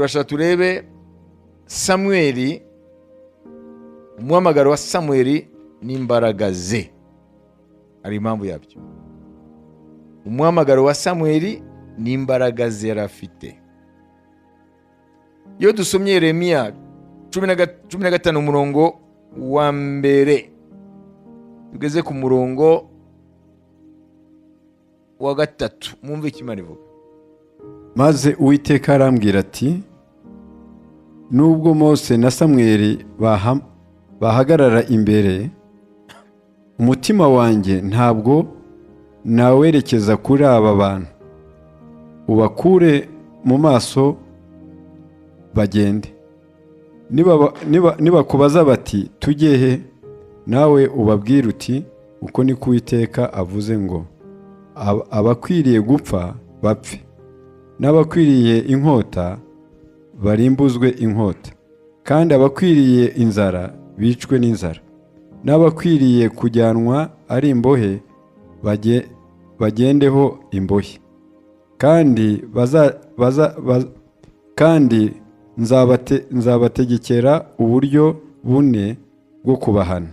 turashaka turebe Samweli, umuhamagaro wa Samweli n'imbaraga ze. Hari impamvu yabyo. Umuhamagaro wa Samweli n'imbaraga ze yarafite. Iyo dusomye Yeremiya 15 umurongo wa mbere, tugeze ku murongo wa gatatu, mwumve ikimana ivuga. Maze Uwiteka arambwira ati, nubwo Mose na Samweli bahagarara imbere, umutima wanjye ntabwo nawerekeza kuri aba bantu. Ubakure mu maso bagende. Nibakubaza bati tujye he, nawe ubabwire uti uko ni Uwiteka avuze ngo, abakwiriye gupfa bapfe, n'abakwiriye inkota barimbuzwe inkota, kandi abakwiriye inzara bicwe n'inzara, n'abakwiriye kujyanwa ari imbohe bagendeho imbohe, kandi nzabategekera uburyo bune bwo kubahana,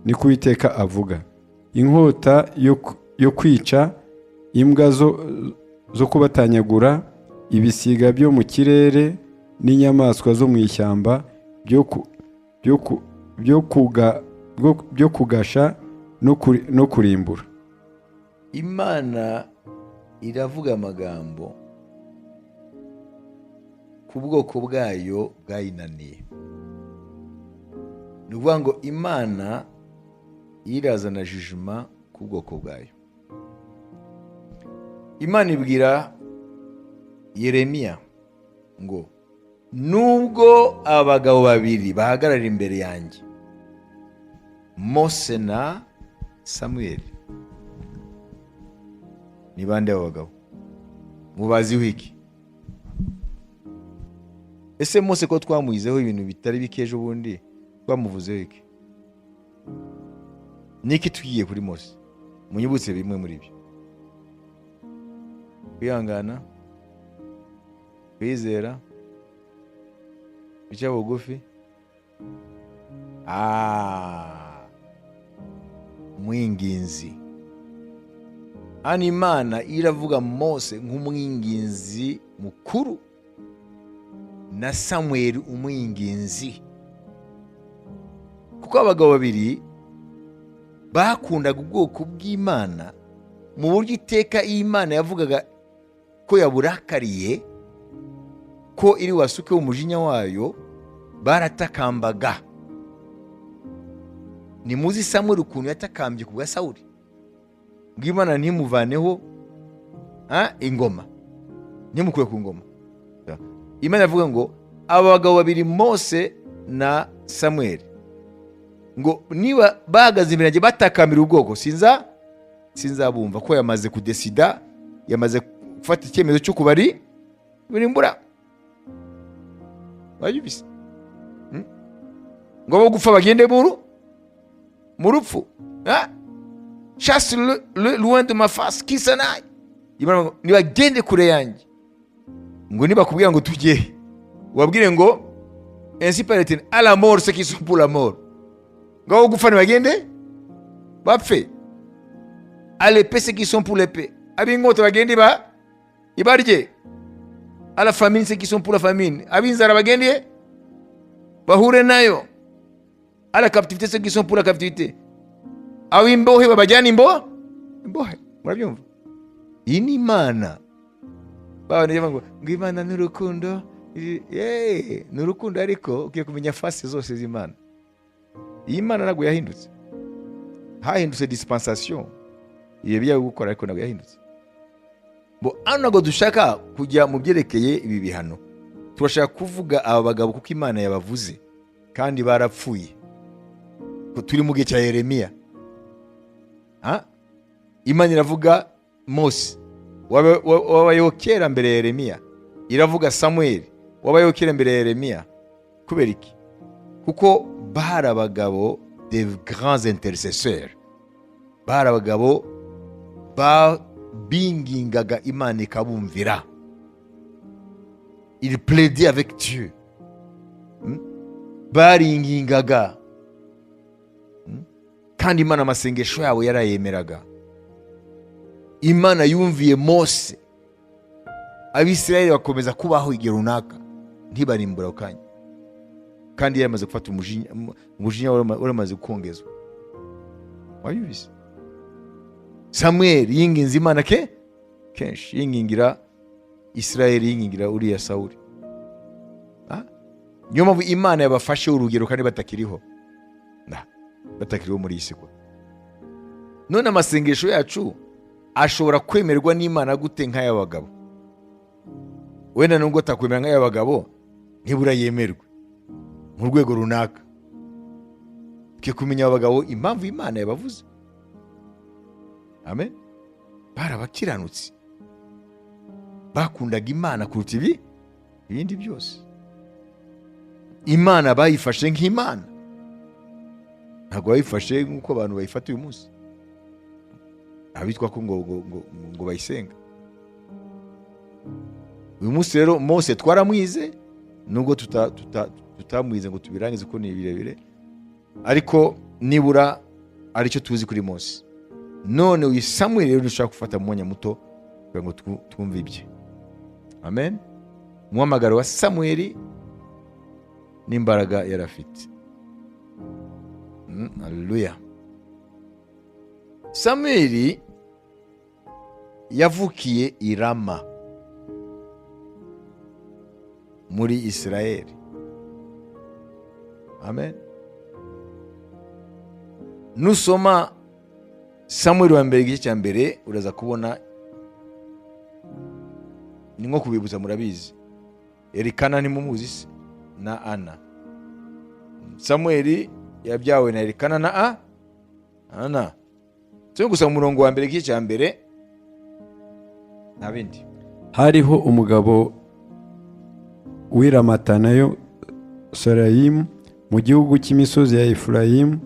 ni Uwiteka avuga. Inkota yo kwica, imbwa zo kubatanyagura, ibisiga byo mu kirere n'inyamaswa zo mu ishyamba, byo kugasha no kurimbura. Imana iravuga amagambo ku bwoko bwayo bwayinaniye. Ni ukuvuga ngo Imana irazana jijima ku bwoko bwayo. Imana ibwira Yeremiya ngo, nubwo abagabo babiri bahagarara imbere yanjye, Mose na Samweli. Ni bande abo bagabo? Mubaziho iki? Ese Mose ko twamuyizeho ibintu bitari bikeje ubundi, twamuvuzeho iki? Niki tugiye kuri Mose? Munyibutse bimwe muri byo. Kwihangana, kwizera, guca bugufi, umwinginzi. Hano Imana iravuga Mose nk'umwinginzi mukuru na Samweli umwinginzi. Kuko abagabo babiri bakundaga ubwoko bw'Imana mu buryo iteka Imana yavugaga ko yaburakariye, ko iri wasuke umujinya wayo, baratakambaga. Ni muzi Samweli ukuntu yatakambye ku bwa Sawuli, ngo Imana ntimuvaneho ingoma, ntimukure ku ngoma. Imana yavuga ngo aba bagabo babiri Mose na Samweli, ngo niba bahagaze imbere yanjye batakamira ubwoko, sinzabumva, ko yamaze kudesida, yamaze gufata icyemezo cyo kubarimbura. Wajubise ngo abo gupfa bagende mu rupfu. Chasse loin de ma face qui s'en aille. Nibagende kure yanjye. Ngo nibakubwira ngo tujye, wabwire ngo ainsi paraît-il à la mort ceux qui sont pour la mort. Ngo abo gupfa nibagende bapfe. À l'épée ceux qui sont pour l'épée. Ab'inkota bagende ibarye. À la famine ceux qui sont pour la famine. Ab'inzara bagende bahure nayo. À la captivité ceux qui sont pour la captivité. Ab'imbohe babajyana imbohe. Murabyumva? Iyi ni Imana. Ngo Imana n'urukundo. N'urukundo, ariko ugiye kumenya fasi zose z'Imana. Iyi Mana ntabwo yahindutse. Hahindutse dispensation. Iyo bijya gukora, ariko ntabwo yahindutse. Hano ntabwo dushaka kujya mu byerekeye ibi bihano. Turashaka kuvuga aba bagabo kuko Imana yabavuze kandi barapfuye. Turi mu gihe cya Yeremiya. Imana iravuga Mose, wabayeho kera mbere ya Yeremiya. Iravuga Samweli, wabayeho kera mbere ya Yeremiya. Kubera iki? Kuko bari abagabo de grands intercesseurs. Bari abagabo bingingaga Imana ikabumvira. il plaidait avec Dieu. Baringingaga. Kandi Imana amasengesho yabo yarayemeraga. Imana yumviye Mose. Abisirayeli bakomeza kubaho igihe runaka ntibarimbura ukanya. Kandi yaramaze gufata umujinya waramaze kongezwa. Wayubise. Samuel yinginze Imana kenshi yingingira Isirayeli, yingingira uriya Sawuli. Niyo mpamvu Imana yabafashe urugero kandi batakiriho. Batakiriho muri isi kwa. None amasengesho yacu ashobora kwemerwa n'Imana gute nk'ay'abagabo? Wenda nubwo atakwemera nk'ay'abagabo ntibura yemerwe mu rwego runaka. Twe kumenya abagabo impamvu Imana yabavuze. Amen. Barabakiranutsi, bakundaga Imana kuruta ibindi byose. Imana bayifashe nk'Imana, ntabwo bayifashe nk'uko abantu bayifata uyu munsi, abitwa ko ngo bayisenga. Uyu munsi rero Mose twaramwize, nubwo tutamwize ngo tubirangize ko ni birebire, ariko nibura aricyo tuzi kuri Mose. None uyu Samuel rero dushaka gufata mu mwanya muto kugira ngo twumve ibye. Amen. Umuhamagaro wa Samuel n'imbaraga yarafite. Haleluya. Samuel yavukiye i Rama muri Isirayeli. Amen. Nusoma Samuel wa mbere igice cya mbere uraza kubona, ni nko kubibuza, murabizi Elikana ntimumuzi se na Ana. Samuel yabyawe na Elikana na Ana. Cyo gusa mu murongo wa mbere igice cya mbere nabindi. Hariho umugabo w'Iramatanayo Sarayimu mu gihugu cy'imisozi ya Efurayimu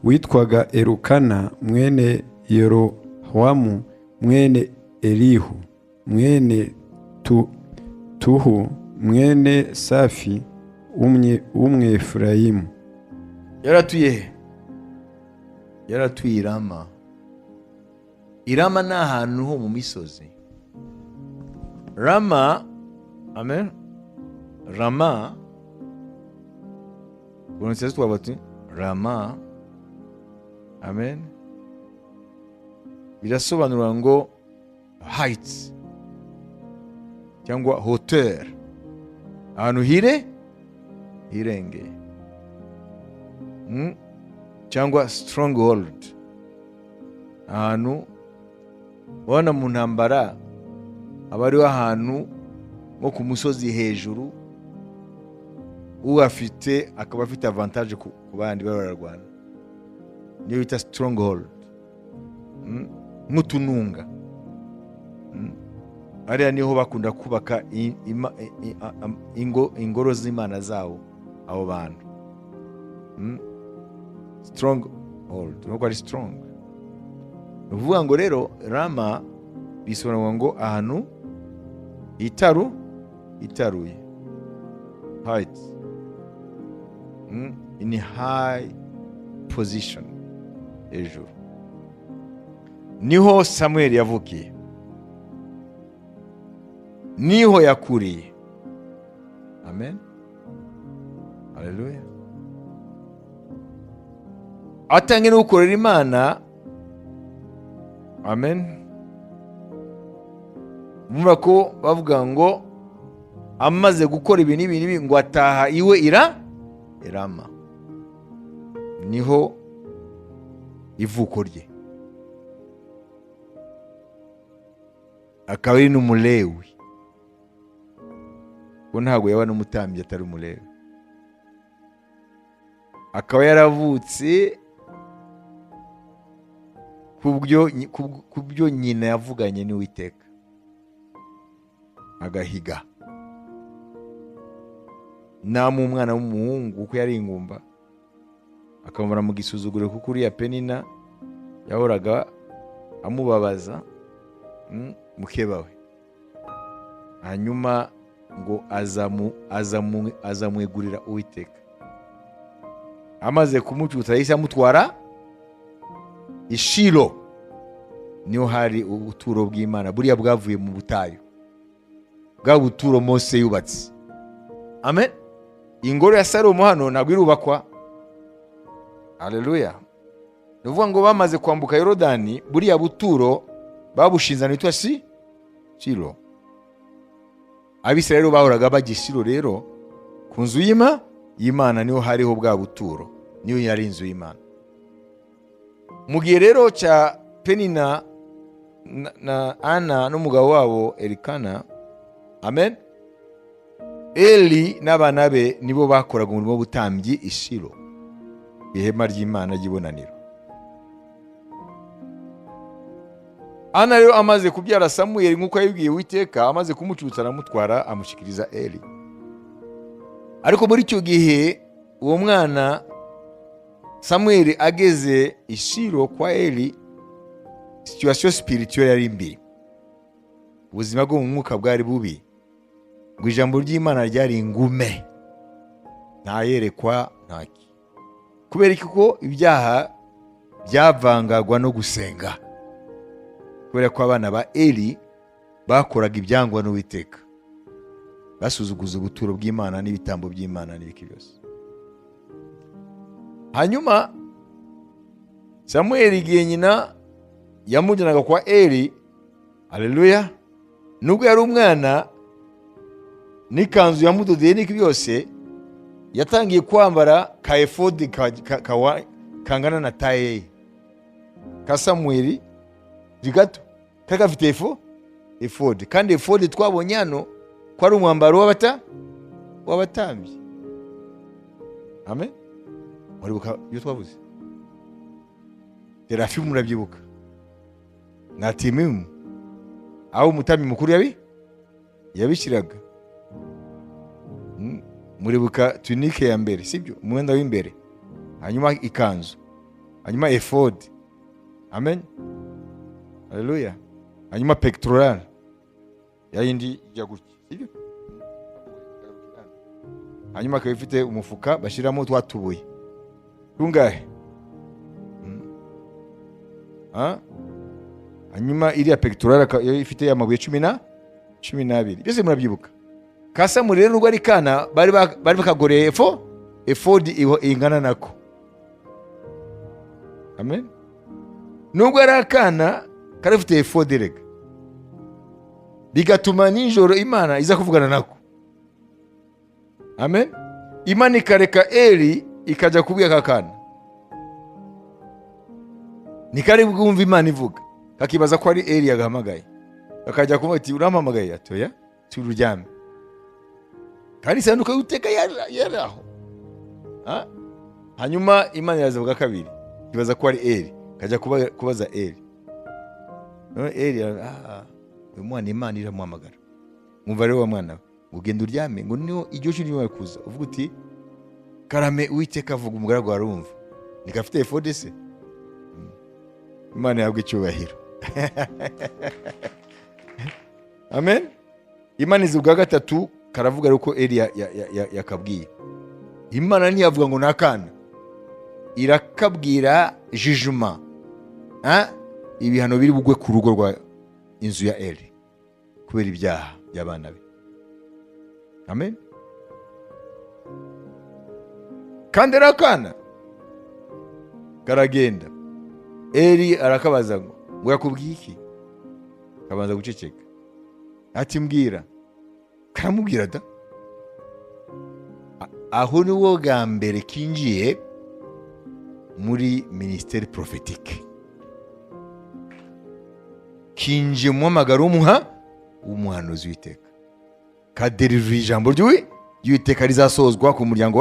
witwaga Elukana mwene Yerohamu mwene Elihu mwene Tuhu mwene Safi umwe Efurayimu. Yaratuye Irama. Irama ni ahantu ho mu misozi. Rama, amen. Rama, pronunciation twabati Rama, amen. Birasobanura ngo heights cyangwa hauteur, ahantu hirenge, cyangwa stronghold, ahantu ubona mu ntambara abariho ahantu nko ku musozi hejuru, uwafite akaba afite avantage ku bandi bararwana, niyo bita stronghold. Nk'utununga, ariya niho bakunda kubaka ingoro z'Imana zawo abo bantu. Stronghold nuko ari strong. Uvuga ngo rero Rama bisobanura ngo ahantu itaruye, height, in high position, hejuru. Niho Samuel yavukiye, niho yakuriye. Amen. Haleluya. Atangiye no gukorera Imana. Amen. Mumva ko bavuga ngo amaze gukora ibintu ibi ngo ataha iwe Irama. Niho ivuko rye. Akaba ari n'umulewi, ko ntabwo yaba n'umutambyi atari umulewi. Akaba yaravutse kubyo nyina yavuganye n'Uwiteka agahiga. Namu umwana w'umuhungu uko yari ingumba, akamubara mu gisuzuguro kuko uriya Penina yahoraga amubabaza mukeba we. Hanyuma ngo azamwegurira Uwiteka. Amaze kumucutsa yahise amutwara i Shilo, niho hari ubuturo bw'Imana buriya bwavuye mu butayu, bwa buturo Mose yubatse. Amen. Ingoro ya Salomo hano ntabwo irubakwa. Haleluya. Nuvuga ngo bamaze kwambuka Yorodani, buriya buturo babushinze nitwa Shilo. Abisirayeli bahoraga bajya Shilo, rero ku nzu y'Imana niho hariho bwa buturo, niyo yari inzu y'Imana. Mu gihe rero cya Penina na Ana n'umugabo wabo Elikana, amen, Eli n'abana be nibo bakoraga umurimo w'ubutambyi i Shilo, ihema ry'Imana ry'ibonaniro. Ana rero amaze kubyara Samweli nk'uko yabibwiye Uwiteka, amaze kumucutsa aramutwara amushikiriza Eli. Ariko muri icyo gihe uwo mwana Samweli ageze i Shilo kwa Eli, situation spirituelle yari mbi, ubuzima bwo mu mwuka bwari bubi, ngo ijambo ry'Imana ryari ingume, nta yerekwa ntaki, kubera ko ibyaha byavangagwa no gusenga, kubera ko abana ba Eli bakoraga ibyangwa n'Uwiteka, basuzuguza ubuturo bw'Imana n'ibitambo by'Imana n'ibiki byose. Hanyuma Samweli igihe nyina yamujyanaga kwa Eli, haleluya, nubwo yari umwana n'ikanzu yamudodeye n'iki byose, yatangiye kwambara ka efodi kangana na taye ka Samweli gato, kari gafite efodi, kandi efodi twabonye hano ko ari umwambaro w'abatambyi. Amen. Muribuka iyo twavuze Terafimu, murabyibuka, na Timimu, aho umutambyi mukuru yabishyiraga. Muribuka tunike ya mbere, sibyo, umwenda w'imbere, hanyuma ikanzu, hanyuma efodi, amen, haleluya, hanyuma pectoral yayindi ijya gutya, sibyo, hanyuma akaba ifite umufuka bashyiramo twatubuye tungahe, hanyuma iriya pectoral ifite amabuye 12. Byose murabyibuka. Ka Samweli rero nubwo ari kana bari bakagoreye efodi ingana nako. Amen. Nubwo ari akana karafite efodi rega, bigatuma nijoro Imana iza kuvugana nako. Amen. Imana ikareka Eli ikajya kubwira kakana, nikari bwumva Imana ivuga, kakibaza ko ari Eli yagahamagaye, akajya kumva ati urampamagaye, atoya tururyame, kandi sanduka y'Uwiteka yaraho. Hanyuma Imana yazavuga kabiri, kibaza ko ari Eli, kajya kubaza Eli, Eli uyu mwana Imana iramuhamagara, mwumva rero wa mwana ugenda uryame, ngo niyo iryo jwi ryo kuza uvuga uti karame Uwiteka avuga, umugaragu arumva, nikafite efode se. Imana yabwe icyubahiro. Amen. Imana izuga gatatu karavuga yuko Eli yakabwiye. Imana ntiyavuga ngo nakana, irakabwira jijuma, ibihano biri bugwe ku rugo rwa inzu ya Eli kubera ibyaha by'abana be. Amen. Kandi rakana karagenda, Eli arakabaza ngo yakubwiye iki, kabanza guceceka, ati mbwira, karamubwira da. Aho ni wo ga mbere kinjiye muri ministeri prophétique, kinjiye mu muhamagaro w'umuhanuzi w'Uwiteka, kaderivira ijambo ry'Uwiteka rizasozwa ku muryango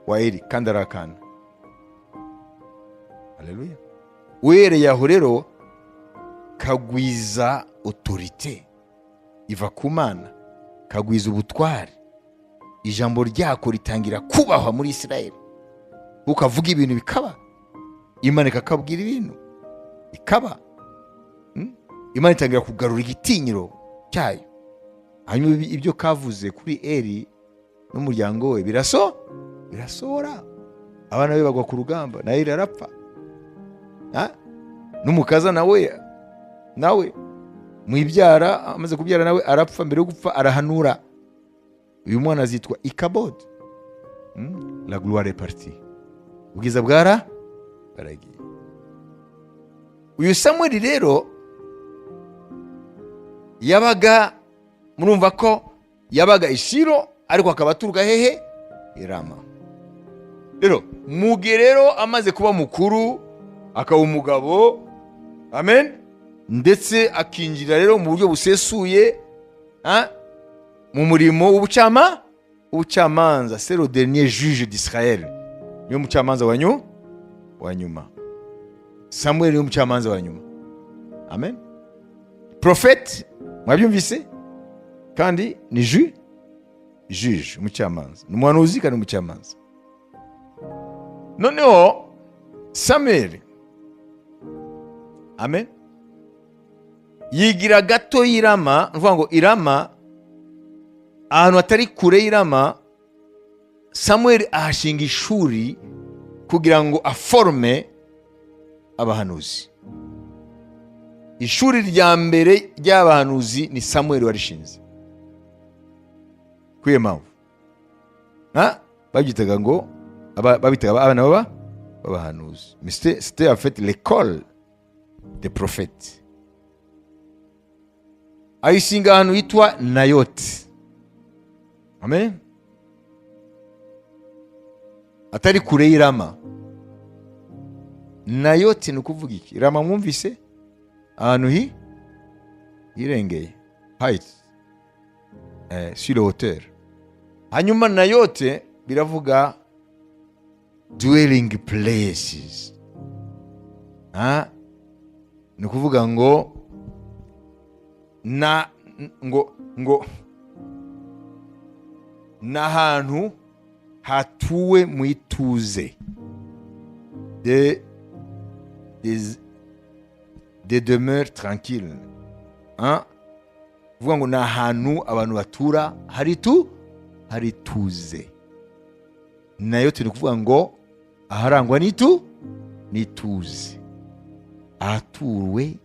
wa Eli, kandi arakana. Haleluya. Uhereye aho rero kagwiza autorité iva ku Mana, kagwiza ubutware, ijambo ryako ritangira kubahwa muri Isirayeli, ukavuga ibintu bikaba, Imana ikakabwira ibintu bikaba. Imana itangira kugarura igitinyiro cyayo. hanyuma ibyo kavuze kuri Eli n'umuryango we birasohora. Abana be bagwa ku rugamba na Eli arapfa, n'umukaza nawe mwibyara amaze kubyara nawe arapfa. Mbere yo gupfa arahanura, uyu mwana azitwa Ikabod, la gloire est partie, ubwiza bwaragiye. Uyu Samweli rero yabaga, murumva ko yabaga i Shilo ariko akaba aturuka hehe? i Rama. Rero muge rero amaze kuba mukuru, akaba umugabo, amen, ndetse akinjira rero mu buryo busesuye mu murimo w'ubucamanza. C'est le dernier juge d'Israël, niyo mucamanza wa nyuma. Samuel niyo mucamanza wa nyuma, amen. Prophète, mwabyumvise, kandi ni juge, umucamanza, ni umuhanuzi kandi umucamanza. Noneho Samuel, amen, yigira gato y'Irama. Nuvuga ngo Irama, ahantu atari kure y'Irama, Samuel ahashinga ishuri kugira ngo aforme abahanuzi. Ishuri rya mbere ry'abahanuzi ni Samuel warishinze. Kuye mpamvu babitaga ngo babitaga abana b'abahanuzi. C'était en fait l'école des prophètes. Ayishinga ahantu yitwa Nayoti, amen, atari kure y'Irama. Nayoti ni ukuvuga iki? Rama mwumvise, ahantu hirengeye, height, sur la hauteur. Hanyuma Nayote biravuga dwelling places, ni ukuvuga ngo n'ahantu hatuwe mu ituze, des demeures tranquilles, kuvuga ngo n'ahantu abantu batura hari ituze. Nayo turi kuvuga ngo aharangwa n'ituze, ahatuwe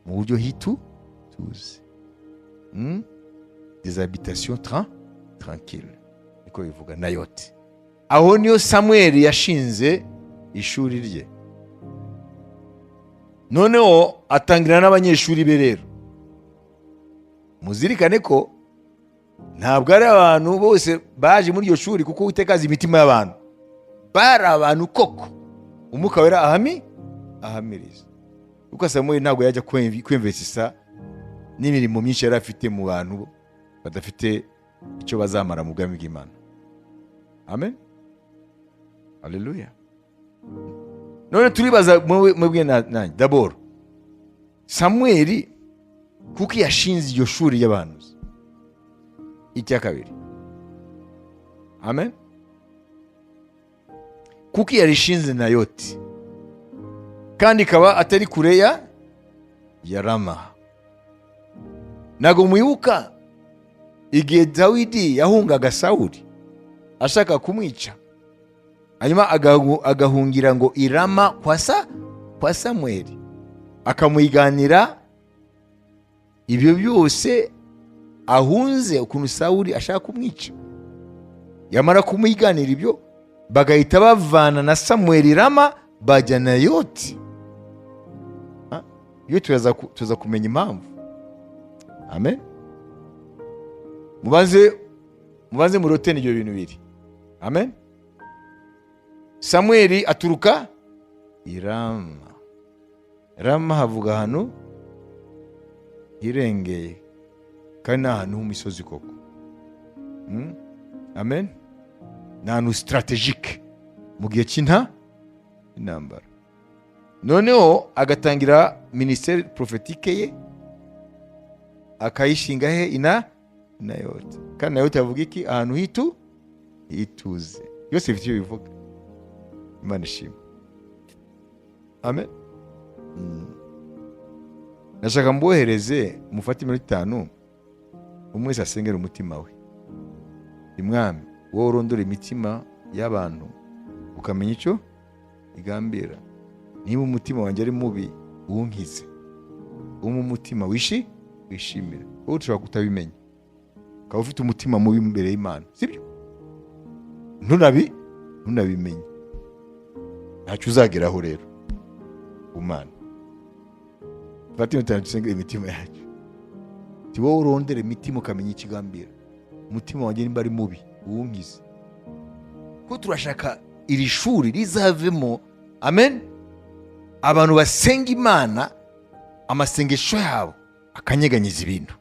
mu buryo tuze, des habitations tranquilles, niko bivuga Nayoti. Aho niyo Samuel yashinze ishuri rye. Noneho atangira n'abanyeshuri be. Rero muzirikane ko ntabwo ari abantu bose baje muri iryo shuri kuko Uwiteka azi imitima y'abantu. Bari abantu koko Umwuka Wera ahamiriza. Kuko Samuel ntabwo yajya kwemvesisa n'imirimo myinshi yari afite mu bantu badafite icyo bazamara mu bwami bw'Imana. Amen, haleluya. None turibaza mwebwe nanjye, d'abord Samuel kuko yashinze iryo shuri y'abahanuzi. Icya kabiri, amen, kuko yarishinze Nayoti kandi ikaba atari kure ya Rama. Ntago mwibuka igihe Dawidi yahungaga Sawuli ashaka kumwica, hanyuma agahungira ngo i Rama kwa Samweli, akamuyiganira ibyo byose ahunze ukuntu Sawuli ashaka kumwica. Yamara kumuyiganira ibyo, bagahita bavana na Samweli Rama bajya Nayoti. Iyo tuza kumenya impamvu, amen. Mubanze murotene ibyo bintu biri, amen. Samweli aturuka i Rama. Rama havuga ahantu hirengeye kandi ni ahantu h'imisozi koko, amen. Ni ahantu strategique mu gihe cy'intambara. Noneho agatangira ministère prophétique ye, akayishinga he Nayoti. Kandi Nayoti avuga iki? Ahantu hituze. Yose bifite icyo bivuga. Imana ishimwe, amen. Nashaka mbohereze mufate iminota 5 umwe wese asengera umutima we. Imwami wowe urondora imitima y'abantu ukamenya icyo igambira. Niba umutima wanjye ari mubi uwunkize, umu umutima wishimira. Wowe ushobora kutabimenya ukaba ufite umutima mubi imbere y'Imana, sibyo? ntunabimenye, ntacyo uzageraho rero umana. Fata iminota dusengera imitima yacu. Ti wowe urondera imitima ukamenya ikigambira. Umutima wanjye nimba ari mubi uwunkize. Ko turashaka iri shuri rizavemo, amen, abantu basenga Imana amasengesho yabo akanyeganyiza ibintu.